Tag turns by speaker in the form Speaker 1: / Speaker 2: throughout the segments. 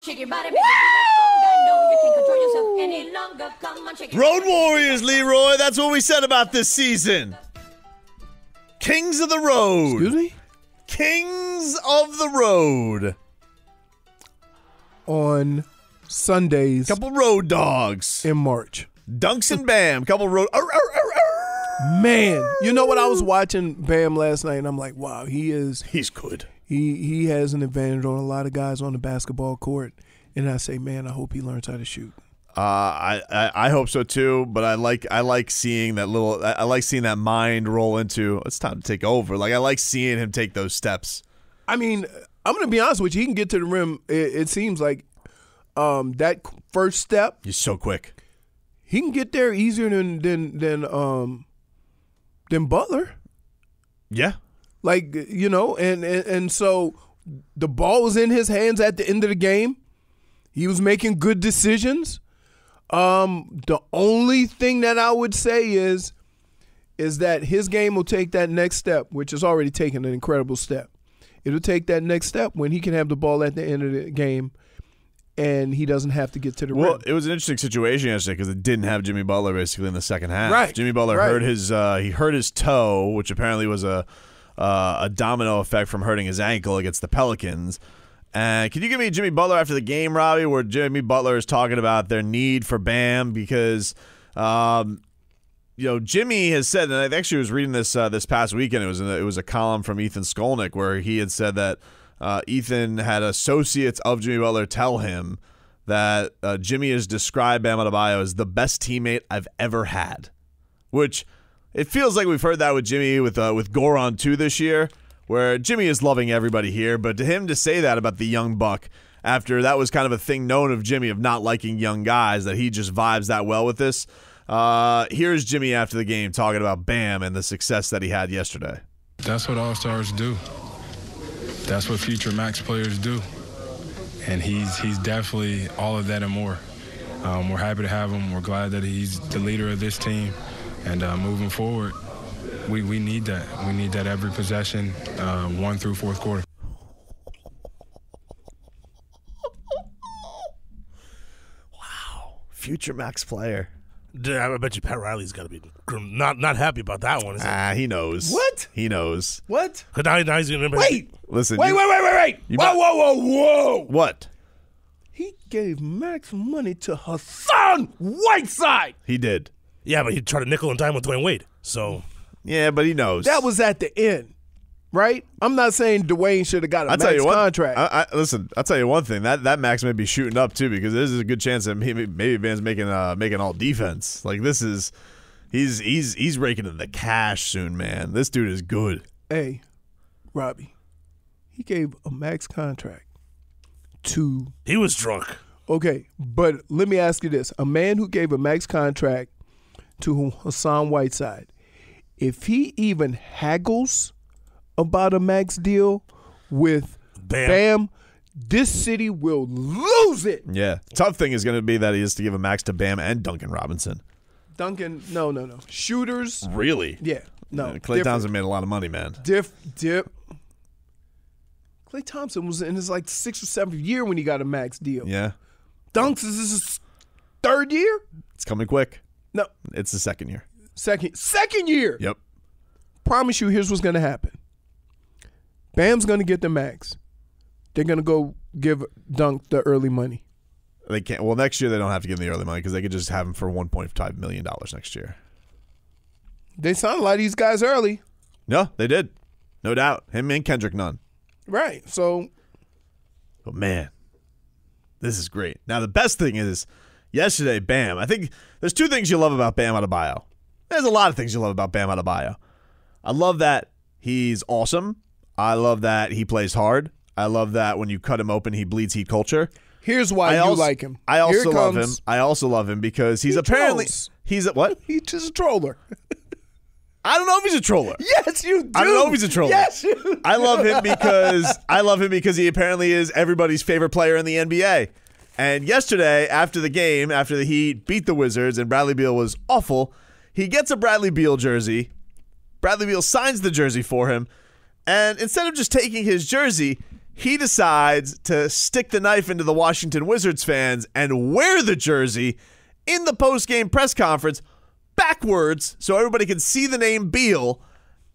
Speaker 1: Shake your body, baby. I know you can't control yourself any longer. Come on, shake it.
Speaker 2: Road Warriors, Leroy. That's what we said about this season. Kings of the road.
Speaker 3: Excuse me?
Speaker 2: Kings of the road.
Speaker 3: On Sundays.
Speaker 2: Couple road dogs.
Speaker 3: In March.
Speaker 2: Dunks and Bam. Couple road.
Speaker 3: Man, you know what? I was watching Bam last night, and I'm like, wow, he's
Speaker 2: good.
Speaker 3: He has an advantage on a lot of guys on the basketball court. And I say, man, I hope he learns how to shoot.
Speaker 2: I hope so too, but I like seeing that little. I like seeing that mind roll into. It's time to take over. Like I like seeing him take those steps.
Speaker 3: I mean, I'm gonna be honest with you. He can get to the rim. It seems like that first step.
Speaker 2: He's so quick.
Speaker 3: He can get there easier than Butler.
Speaker 2: Yeah.
Speaker 3: Like, you know, and so the ball was in his hands at the end of the game. He was making good decisions. The only thing that I would say is that his game will take that next step, which has already taken an incredible step. It'll take that next step when he can have the ball at the end of the game and he doesn't have to get to the rim.
Speaker 2: Well, it was an interesting situation yesterday because it didn't have Jimmy Butler basically in the second half.
Speaker 3: Right.
Speaker 2: Jimmy Butler hurt his toe, which apparently was a domino effect from hurting his ankle against the Pelicans. Can you give me Jimmy Butler after the game, Robbie, where Jimmy Butler is talking about their need for Bam because, Jimmy has said, and I actually was reading this past weekend. It was a column from Ethan Skolnick where he had said that Ethan had associates of Jimmy Butler tell him that Jimmy has described Bam Adebayo as the best teammate I've ever had, which it feels like we've heard that with Jimmy with Goran too this year, where Jimmy is loving everybody here, but to him to say that about the young buck after that was kind of a thing known of Jimmy of not liking young guys, that he just vibes that well with this. Here's Jimmy after the game talking about Bam and the success that he had yesterday.
Speaker 4: That's what all-stars do. That's what future max players do. And he's definitely all of that and more. We're happy to have him. We're glad that he's the leader of this team. And moving forward, we need that. We need that every possession, 1 through fourth quarter.
Speaker 2: Wow. Future max player.
Speaker 5: I bet you Pat Riley's got to be not happy about that one.
Speaker 2: He knows.
Speaker 3: What?
Speaker 2: He knows.
Speaker 3: What?
Speaker 5: Now he's going to
Speaker 3: Wait.
Speaker 2: Listen.
Speaker 3: Wait. Whoa.
Speaker 2: What?
Speaker 3: He gave max money to Hassan Whiteside.
Speaker 2: He did.
Speaker 5: Yeah, but he tried to nickel and dime with Dwayne Wade. So.
Speaker 2: Yeah, but he knows.
Speaker 3: That was at the end, right? I'm not saying Dwayne should have got a max contract.
Speaker 2: Listen, I'll tell you one thing. That max may be shooting up too because this is a good chance that maybe Van's making all defense. Like this is, he's raking in the cash soon, man. This dude is good.
Speaker 3: Hey, Robbie, he gave a max contract to.
Speaker 5: He was drunk.
Speaker 3: Okay, but let me ask you this: a man who gave a max contract to Hassan Whiteside, if he even haggles about a max deal with Bam, this city will lose it.
Speaker 2: Yeah. Tough thing is going to be that he has to give a max to Bam and Duncan Robinson.
Speaker 3: Duncan, no. Shooters.
Speaker 2: Really?
Speaker 3: Yeah. No.
Speaker 2: Klay Thompson made a lot of money, man.
Speaker 3: Dip. Klay Thompson was in his 6th or 7th year when he got a max deal.
Speaker 2: Yeah.
Speaker 3: Dunks is his 3rd year?
Speaker 2: It's coming quick.
Speaker 3: No.
Speaker 2: It's the 2nd year.
Speaker 3: Second year.
Speaker 2: Yep.
Speaker 3: Promise you, here's what's going to happen. Bam's going to get the max. They're going to go give Dunk the early money.
Speaker 2: They can't. Well, next year they don't have to give him the early money because they could just have him for $1.5 million next year.
Speaker 3: They signed a lot of these guys early.
Speaker 2: No, they did. No doubt. Him and Kendrick Nunn.
Speaker 3: Right. So.
Speaker 2: But man, this is great. Now, the best thing is yesterday, Bam. I think there's 2 things you love about Bam Adebayo. There's a lot of things you love about Bam Adebayo. I love that he's awesome. I love that he plays hard. I love that when you cut him open, he bleeds heat culture.
Speaker 3: Here's why you like him.
Speaker 2: I also love him. I also love him because he's apparently
Speaker 3: trolls.
Speaker 2: He's a what?
Speaker 3: He's just a troller.
Speaker 2: I don't know if he's a troller.
Speaker 3: Yes, you do.
Speaker 2: I don't know if he's a troller.
Speaker 3: Yes, you do.
Speaker 2: I love him because he apparently is everybody's favorite player in the NBA. And yesterday, after the game, after the Heat beat the Wizards and Bradley Beal was awful, he gets a Bradley Beal jersey. Bradley Beal signs the jersey for him. And instead of just taking his jersey, he decides to stick the knife into the Washington Wizards fans and wear the jersey in the post-game press conference backwards so everybody can see the name Beal,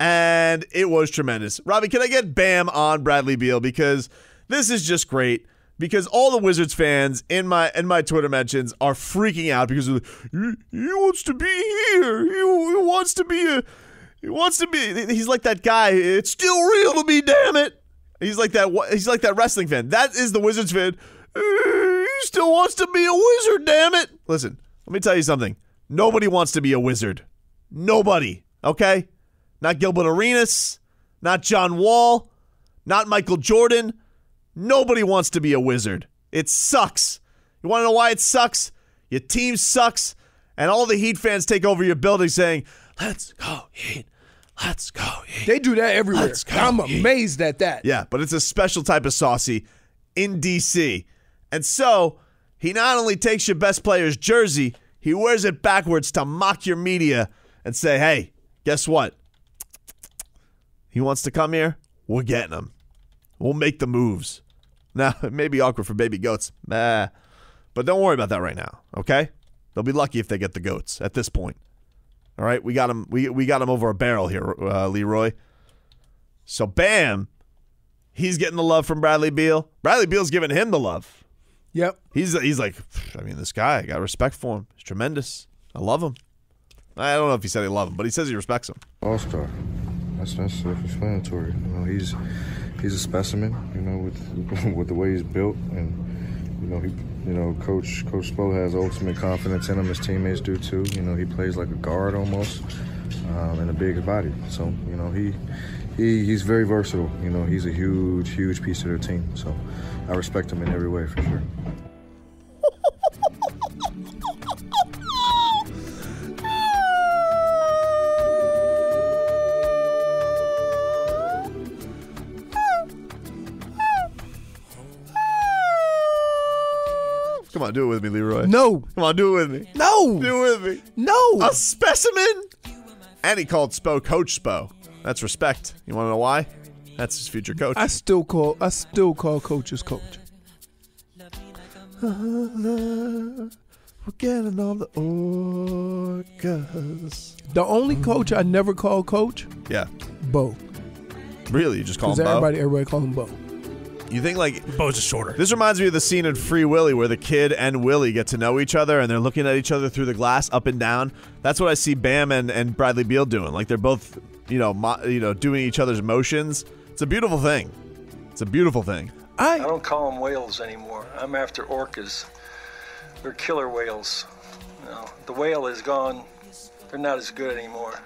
Speaker 2: and it was tremendous. Robbie, can I get Bam on Bradley Beal? Because this is just great. Because all the Wizards fans in my Twitter mentions are freaking out because he wants to be here. He wants to be He's like that guy. It's still real to me, damn it. He's like that wrestling fan. That is the Wizards fan. He still wants to be a wizard, damn it. Listen, let me tell you something. Nobody wants to be a wizard. Nobody. Okay? Not Gilbert Arenas. Not John Wall. Not Michael Jordan. Nobody wants to be a wizard. It sucks. You want to know why it sucks? Your team sucks, and all the Heat fans take over your building saying, "Let's go Heat. Let's go Heat."
Speaker 3: They do that everywhere. I'm amazed at that.
Speaker 2: Yeah, but it's a special type of saucy in D.C. And so he not only takes your best player's jersey, he wears it backwards to mock your media and say, "Hey, guess what? He wants to come here. We're getting him. We'll make the moves." Now, it may be awkward for baby goats, but don't worry about that right now, okay? They'll be lucky if they get the goats at this point. All right, we got him. We got him over a barrel here, Leroy. So Bam, he's getting the love from Bradley Beal. Bradley Beal's giving him the love.
Speaker 3: Yep.
Speaker 2: He's like, I mean, this guy, I got respect for him. He's tremendous. I love him. I don't know if he said he loved him, but he says he respects him.
Speaker 6: All-star. That's self-explanatory. You know, he's a specimen. You know, with the way he's built, and Coach Spo has ultimate confidence in him. His teammates do too. You know, he plays like a guard almost, and a big body. So you know, he's very versatile. You know, he's a huge piece of their team. So I respect him in every way for sure.
Speaker 2: Come on, do it with me, Leroy.
Speaker 3: No.
Speaker 2: Come on, do it with me.
Speaker 3: No.
Speaker 2: Do it with me.
Speaker 3: No.
Speaker 2: A specimen? And he called Spo Coach Spo. That's respect. You want to know why? That's his future coach.
Speaker 3: I still call coaches coach.
Speaker 2: We're getting all the orcas.
Speaker 3: The only coach I never call coach,
Speaker 2: Yeah.
Speaker 3: Bo.
Speaker 2: Really? You just call him
Speaker 3: Because
Speaker 2: Bo?
Speaker 3: everybody call him Bo.
Speaker 2: You think like
Speaker 5: Bo's just shorter.
Speaker 2: this reminds me of the scene in Free Willy where the kid and Willie get to know each other and they're looking at each other through the glass up and down. That's what I see Bam and Bradley Beal doing. Like they're both, doing each other's motions. It's a beautiful thing. It's a beautiful thing.
Speaker 7: I don't call them whales anymore. I'm after orcas. They're killer whales. You know, the whale is gone. They're not as good anymore.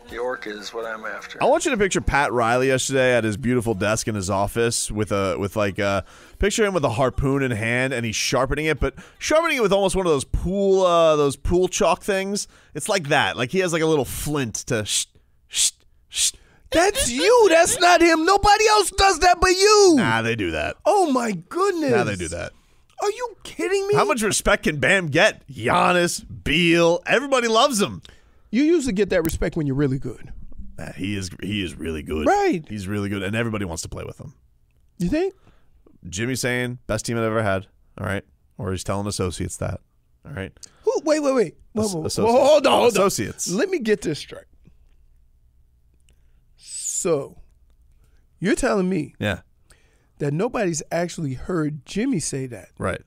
Speaker 7: The orca is what I'm after.
Speaker 2: I want you to picture Pat Riley yesterday at his beautiful desk in his office picture him with a harpoon in hand and he's sharpening it, but sharpening it with almost one of those pool chalk things. It's like that. Like he has like a little flint to
Speaker 3: That's you. That's not him. Nobody else does that but you.
Speaker 2: Nah, they do that.
Speaker 3: Oh, my goodness.
Speaker 2: Nah, they do that.
Speaker 3: Are you kidding me?
Speaker 2: How much respect can Bam get? Giannis, Beal, everybody loves him.
Speaker 3: You usually get that respect when you're really good.
Speaker 2: He is really good.
Speaker 3: Right.
Speaker 2: He's really good, and everybody wants to play with him.
Speaker 3: You think?
Speaker 2: Jimmy's saying, best team I've ever had, all right? Or he's telling associates that, all right?
Speaker 3: Wait.
Speaker 2: Associates.
Speaker 3: Hold on.
Speaker 2: Associates.
Speaker 3: Let me get this straight. So, you're telling me
Speaker 2: Yeah,
Speaker 3: that nobody's actually heard Jimmy say that,
Speaker 2: right.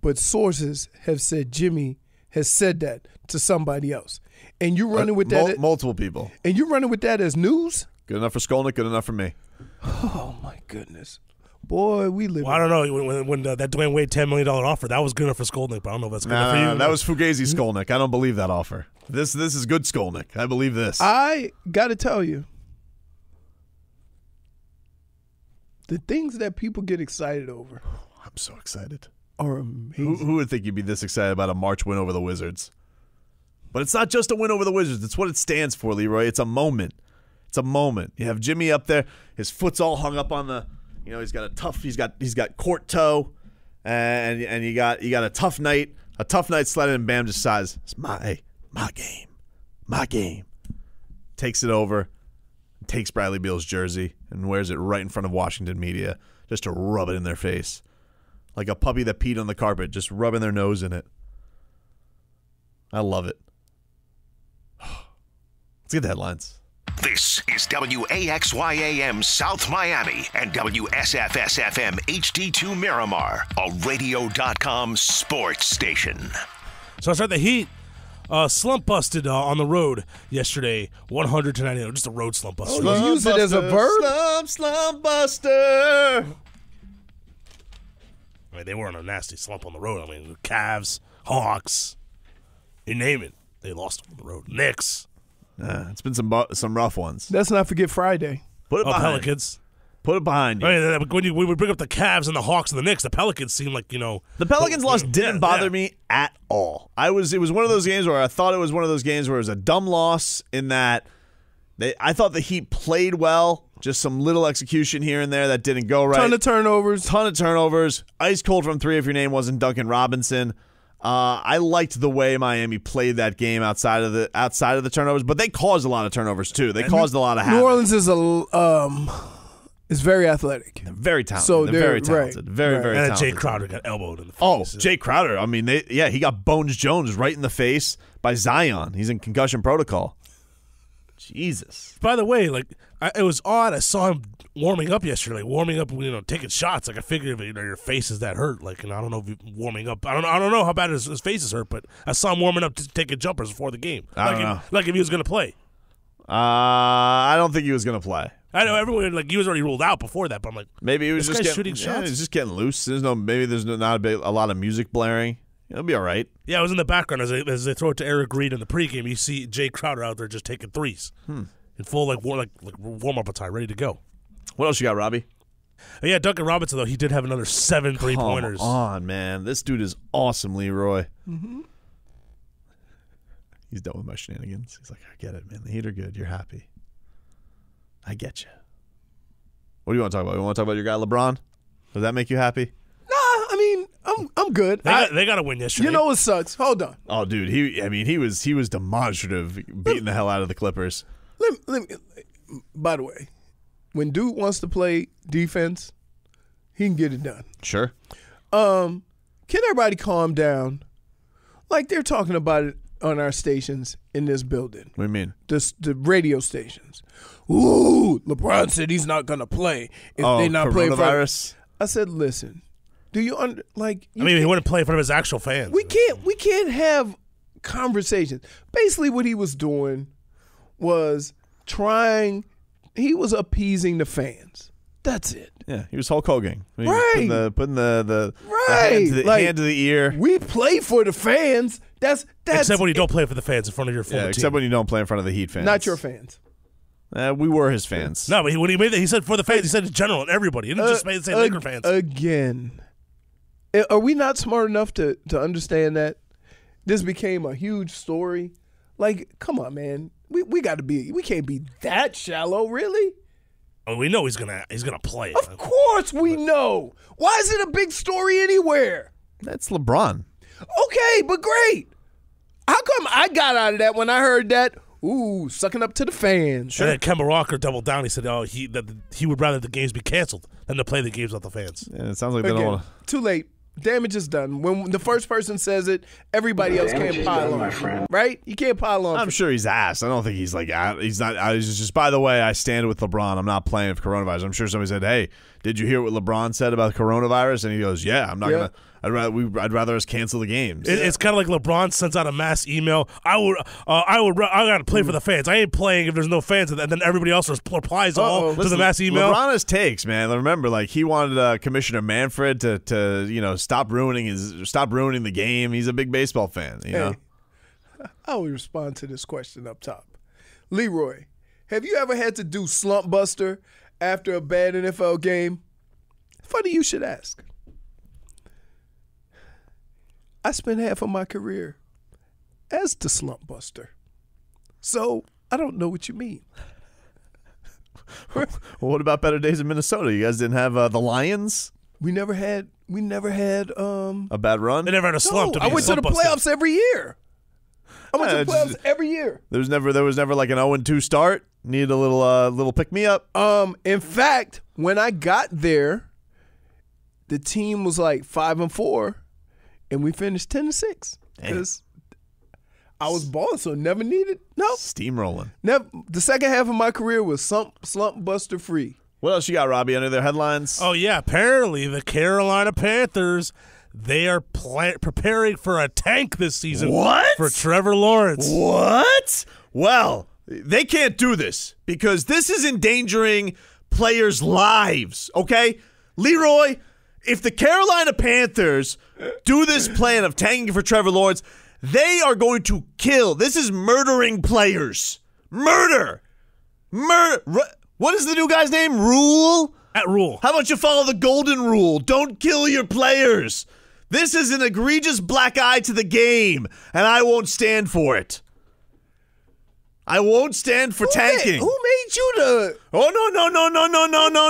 Speaker 3: but sources have said Jimmy has said that to somebody else. And you running with that
Speaker 2: multiple people.
Speaker 3: And you running with that as news?
Speaker 2: Good enough for Skolnick, good enough for me.
Speaker 3: Oh my goodness. Boy, we live.
Speaker 5: Well, I don't know. When that Dwayne Wade $10 million offer, that was good enough for Skolnick, but I don't know if that's good enough for you.
Speaker 2: That was Fugazi Skolnick. I don't believe that offer. This is good Skolnick. I believe this.
Speaker 3: I got to tell you, the things that people get excited over
Speaker 2: I'm so excited.
Speaker 3: are amazing.
Speaker 2: Who would think you'd be this excited about a March win over the Wizards? But it's not just a win over the Wizards. It's what it stands for, Leroy. It's a moment. It's a moment. You have Jimmy up there. His foot's all hung up on the. He's got court toe, and you got a tough night. A tough night sledding, and Bam just sighs. It's my game. Takes it over, takes Bradley Beal's jersey and wears it right in front of Washington media just to rub it in their face. Like a puppy that peed on the carpet, just rubbing their nose in it. I love it. Let's get the headlines.
Speaker 8: This is WAXYAM South Miami and WSFS-FM HD2 Miramar, a radio.com sports station.
Speaker 5: So I started the Heat slump busted on the road yesterday, 100-98. Just a road slump buster.
Speaker 3: Oh, you use it as a verb?
Speaker 2: Slump buster.
Speaker 5: I mean, they were on a nasty slump on the road. I mean, the Cavs, Hawks, you name it. They lost on the road. Knicks.
Speaker 2: It's been some rough ones.
Speaker 3: Let's not forget Friday.
Speaker 2: Put it behind.
Speaker 5: Pelicans.
Speaker 2: Put it behind you.
Speaker 5: I mean, when we would bring up the Cavs and the Hawks and the Knicks, the Pelicans seemed like,
Speaker 2: The Pelicans loss didn't bother me at all. It was one of those games where I thought it was one of those games where it was a dumb loss in that I thought the Heat played well. Just some little execution here and there that didn't go right.
Speaker 3: Ton of turnovers.
Speaker 2: Ice cold from three if your name wasn't Duncan Robinson. I liked the way Miami played that game outside of the turnovers, but they caused a lot of turnovers too. They caused a lot of havoc.
Speaker 3: New Orleans is very athletic.
Speaker 2: They're very talented.
Speaker 3: So
Speaker 2: they're very talented.
Speaker 3: Right.
Speaker 2: Very, very
Speaker 5: and
Speaker 2: talented.
Speaker 5: Jay Crowder got elbowed in the face.
Speaker 2: Oh, Jay Crowder. I mean, he got Bones Jones right in the face by Zion. He's in concussion protocol. Jesus.
Speaker 5: By the way, it was odd. I saw him warming up yesterday, taking shots. I figured if your face is that hurt, I don't know if he's warming up. I don't know how bad his face is hurt, but I saw him warming up to taking jumpers before the game.
Speaker 2: I don't know.
Speaker 5: Like if he was going to play.
Speaker 2: I don't think he was going to play.
Speaker 5: I know everyone he was already ruled out before that, but I'm like,
Speaker 2: maybe he was
Speaker 5: this
Speaker 2: just
Speaker 5: guy's shooting shots.
Speaker 2: He was just getting loose. There's not a lot of music blaring. It'll be all right.
Speaker 5: Yeah, I was in the background as they throw it to Eric Reed in the pregame. You see Jay Crowder out there just taking threes in full warm up attire, ready to go.
Speaker 2: What else you got, Robbie?
Speaker 5: Yeah, Duncan Robinson though he did have another 7 3-pointers.
Speaker 2: Come on, man, this dude is awesome, Leroy.
Speaker 3: Mm-hmm.
Speaker 2: He's done with my shenanigans. He's like, I get it, man. The Heat are good. You're happy. I get you. What do you want to talk about? You want to talk about your guy LeBron? Does that make you happy?
Speaker 3: Nah, I mean, I'm good.
Speaker 5: They got to win yesterday.
Speaker 3: You know what sucks? Hold on.
Speaker 2: Oh, dude, he was demonstrative, beating the hell out of the Clippers.
Speaker 3: Let me, by the way, when dude wants to play defense, he can get it done.
Speaker 2: Sure.
Speaker 3: Can everybody calm down? Like they're talking about it on our stations in this building.
Speaker 2: What do you mean?
Speaker 3: The radio stations. Ooh, LeBron said he's not gonna play if they not play for
Speaker 2: coronavirus.
Speaker 3: I said, listen, do you
Speaker 5: he wouldn't play in front of his actual fans.
Speaker 3: We can't have conversations. Basically, what he was doing was he was appeasing the fans. That's it.
Speaker 2: Yeah, he was Hulk Hogan.
Speaker 3: Right.
Speaker 2: Putting the
Speaker 3: Right.
Speaker 2: hand to the ear.
Speaker 3: We play for the fans. That's
Speaker 5: except when you don't play for the fans in front of your former team.
Speaker 2: Except when you don't play in front of the Heat fans.
Speaker 3: Not your fans.
Speaker 2: We were his fans.
Speaker 5: No, but when he made that, he said for the fans. He said in general, and everybody. He didn't just say Laker fans.
Speaker 3: Again, are we not smart enough to understand that this became a huge story? Like, come on, man. We can't be that shallow, really.
Speaker 5: Oh, we know he's gonna play.
Speaker 3: Of course we know. Why is it a big story anywhere?
Speaker 2: That's LeBron.
Speaker 3: Okay, but great. How come I got out of that when I heard that? Ooh, sucking up to the fans.
Speaker 5: And then Kemba Walker doubled down. He said, he would rather the games be canceled than to play the games without the fans.
Speaker 2: Yeah, it sounds like they don't want to.
Speaker 3: Too late. Damage is done. When the first person says it, everybody else can't pile on. Right? You can't pile on.
Speaker 2: I'm sure he's asked. I don't think he's he's not. He's just, by the way, I stand with LeBron. I'm not playing for coronavirus. I'm sure somebody said, hey, did you hear what LeBron said about coronavirus? And he goes, yeah, I'm not going to. I'd rather us cancel the games.
Speaker 5: It's kind of like LeBron sends out a mass email. I got to play for the fans. I ain't playing if there's no fans, and then everybody else replies to the mass email.
Speaker 2: LeBron has takes, man. Remember, he wanted Commissioner Manfred to stop ruining the game. He's a big baseball fan. You know.
Speaker 3: I will respond to this question up top. Leroy, have you ever had to do slump buster after a bad NFL game? Funny you should ask. I spent half of my career as the slump buster. So I don't know what you mean.
Speaker 2: Well, what about better days in Minnesota? You guys didn't have the Lions?
Speaker 3: We never had
Speaker 2: a bad run?
Speaker 5: They never had a slump.
Speaker 3: I went to the playoffs every year. I went to the playoffs every year.
Speaker 2: There was never like an 0-2 start? Need a little pick me up.
Speaker 3: In fact, when I got there, the team was like 5-4, and we finished 10-6 because I was balling, so never needed. Nope.
Speaker 2: Steamrolling.
Speaker 3: Never. The second half of my career was slump buster free.
Speaker 2: What else you got, Robbie, under their headlines?
Speaker 5: Oh, yeah. Apparently, the Carolina Panthers, they are preparing for a tank this season.
Speaker 2: What?
Speaker 5: For Trevor Lawrence.
Speaker 2: What? Well, they can't do this because this is endangering players' lives, okay? Leroy, if the Carolina Panthers do this plan of tanking for Trevor Lawrence, they are going to kill. This is murdering players. Murder. What is the new guy's name? Rule?
Speaker 5: At Rule.
Speaker 2: How about you follow the golden rule? Don't kill your players. This is an egregious black eye to the game, and I won't stand for it. I won't stand for tanking.
Speaker 3: Who made you the...
Speaker 2: Oh,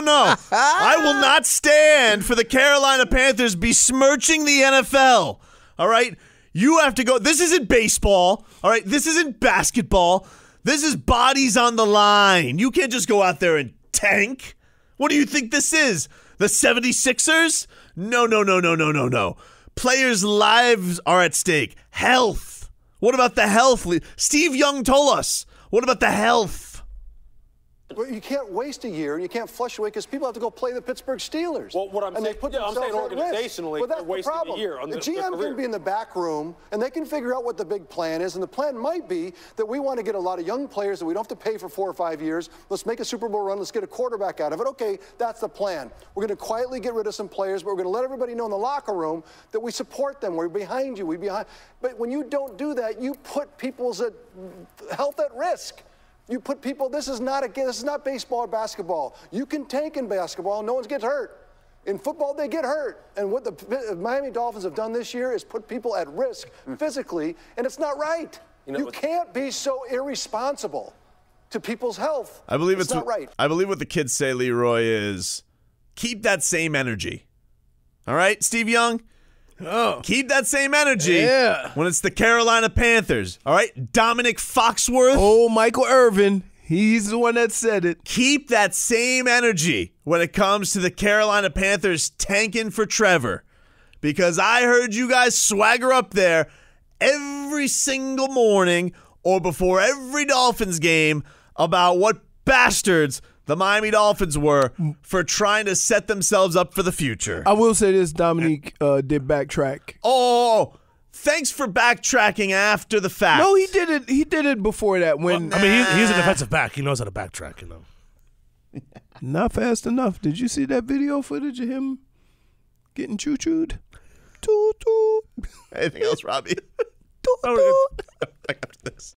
Speaker 2: no. I will not stand for the Carolina Panthers besmirching the NFL. All right? You have to go. This isn't baseball. All right? This isn't basketball. This is bodies on the line. You can't just go out there and tank. What do you think this is? The 76ers? No. Players' lives are at stake. Health. What about the health? Steve Young told us. What about the health?
Speaker 9: Well, you can't waste a year, and you can't flush away because people have to go play the Pittsburgh Steelers.
Speaker 10: Well, what I'm saying, I'm saying organizationally,
Speaker 9: well, that's
Speaker 10: they're wasting a year on
Speaker 9: the
Speaker 10: their
Speaker 9: GM
Speaker 10: career.
Speaker 9: can be in the back room, and they can figure out what the big plan is, and the plan might be that we want to get a lot of young players that we don't have to pay for 4 or 5 years. Let's make a Super Bowl run. Let's get a quarterback out of it. Okay, that's the plan. We're going to quietly get rid of some players, but we're going to let everybody know in the locker room that we support them. We're behind you. But when you don't do that, you put people's health at risk. You put people, this is not baseball or basketball. You can tank in basketball, no one gets hurt. In football, they get hurt. And what the Miami Dolphins have done this year is put people at risk physically, and it's not right. You can't be so irresponsible to people's health.
Speaker 2: I believe it's
Speaker 9: not right.
Speaker 2: I believe what the kids say, Leroy, is keep that same energy. All right, Steve Young?
Speaker 3: Oh.
Speaker 2: Keep that same energy when it's the Carolina Panthers. All right, Dominic Foxworth.
Speaker 3: Oh, Michael Irvin. He's the one that said it.
Speaker 2: Keep that same energy when it comes to the Carolina Panthers tanking for Trevor. Because I heard you guys swagger up there every single morning or before every Dolphins game about what bastards the Miami Dolphins were for trying to set themselves up for the future.
Speaker 3: I will say this, Dominique did backtrack.
Speaker 2: Oh, thanks for backtracking after the fact.
Speaker 3: No, he did it. He did it before that. When
Speaker 5: he's a defensive back. He knows how to backtrack,
Speaker 3: Not fast enough. Did you see that video footage of him getting choo-chooed? Toot-toot.
Speaker 2: Anything else, Robbie?
Speaker 3: Toot-toot.